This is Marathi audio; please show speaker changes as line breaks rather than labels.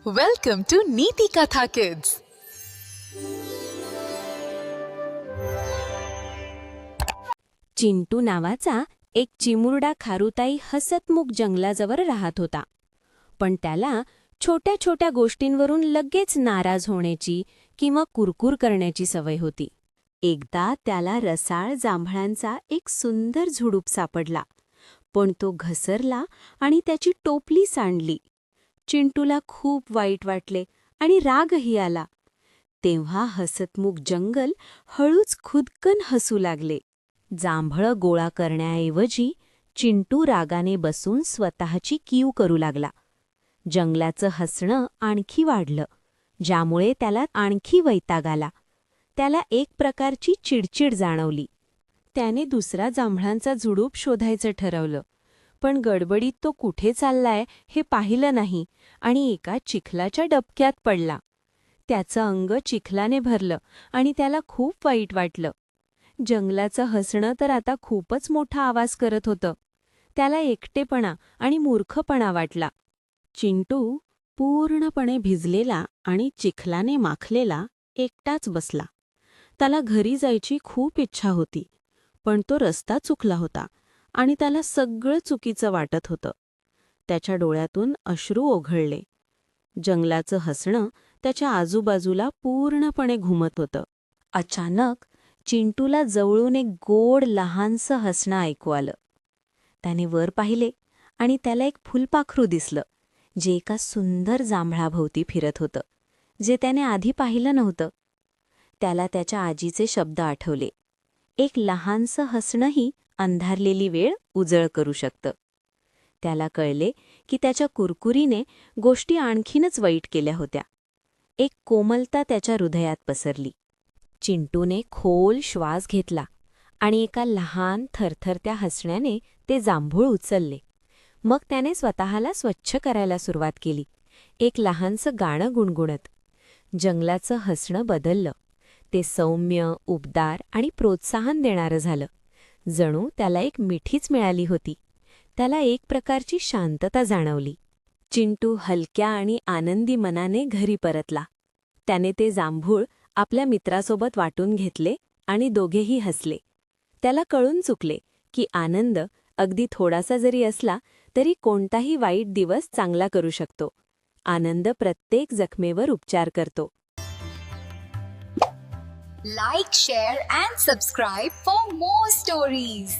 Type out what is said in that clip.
Welcome to Neeti Katha Kids.
Chintu नावाचा एक चिमुरडा खारुताई हसतमुख जंगलाजवळ राहत होता. पण त्याला छोट्या छोट्या गोष्टींवरून लगेच नाराज होण्याची किंवा कुरकुर करण्याची सवय होती. एकदा त्याला रसाळ जांभळांचा एक सुंदर झुडूप सापडला, पण तो घसरला आणि त्याची टोपली सांडली. चिंटूला खूप वाईट वाटले आणि रागही आला. तेव्हा हसतमुख जंगल हळूच खुदकन हसू लागले. जांभळं गोळा करण्याऐवजी चिंटू रागाने बसून स्वतःची कीव करू लागला. जंगलाचं हसणं आणखी वाढलं, ज्यामुळे त्याला आणखी वैताग आला. त्याला एक प्रकारची चिडचिड जाणवली. त्याने दुसरा जांभळांचा झुडूप शोधायचं ठरवलं, पण गडबडीत तो कुठे चाललाय हे पाहिलं नाही आणि एका चिखलाच्या डबक्यात पडला. त्याचं अंग चिखलाने भरलं आणि त्याला खूप वाईट वाटलं. जंगलाचं हसणं तर आता खूपच मोठा आवाज करत होतं. त्याला एकटेपणा आणि मूर्खपणा वाटला. चिंटू पूर्णपणे भिजलेला आणि चिखलाने माखलेला एकटाच बसला. त्याला घरी जायची खूप इच्छा होती, पण तो रस्ता चुकला होता आणि त्याला सगळं चुकीचं वाटत होतं. त्याच्या डोळ्यातून अश्रू ओघळले. जंगलाचं हसणं त्याच्या आजूबाजूला पूर्णपणे घुमत होतं. अचानक चिंटूला जवळून एक गोड लहानसं हसणं ऐकू आलं. त्याने वर पाहिले आणि त्याला एक फुलपाखरू दिसलं, जे एका सुंदर जांभळाभोवती फिरत होतं, जे त्याने आधी पाहिलं नव्हतं. त्याला त्याच्या आजीचे शब्द आठवले, एक लहानसं हसणंही अंधारलेली वेळ उजळ करू शकतं. त्याला कळले की त्याच्या कुरकुरीने गोष्टी आणखीनच वाईट केल्या होत्या. एक कोमलता त्याच्या हृदयात पसरली. चिंटूने खोल श्वास घेतला आणि एका लहान थरथरत्या हसण्याने ते जांभूळ उचलले. मग त्याने स्वतःला स्वच्छ करायला सुरुवात केली, एक लहानसं गाणं गुणगुणत. जंगलाचं हसणं बदललं. ते सौम्य, उबदार आणि प्रोत्साहन देणारं झालं. जणू त्याला एक मिठीच मिळाली होती. त्याला एक प्रकारची शांतता जाणवली. चिंटू हलक्या आणि आनंदी मनाने घरी परतला. त्याने ते जांभूळ आपल्या मित्रासोबत वाटून घेतले आणि दोघेही हसले. त्याला कळून चुकले की आनंद अगदी थोडासा जरी असला तरी कोणताही वाईट दिवस चांगला करू शकतो. आनंद प्रत्येक जखमेवर उपचार करतो.
Like, share and subscribe for more stories.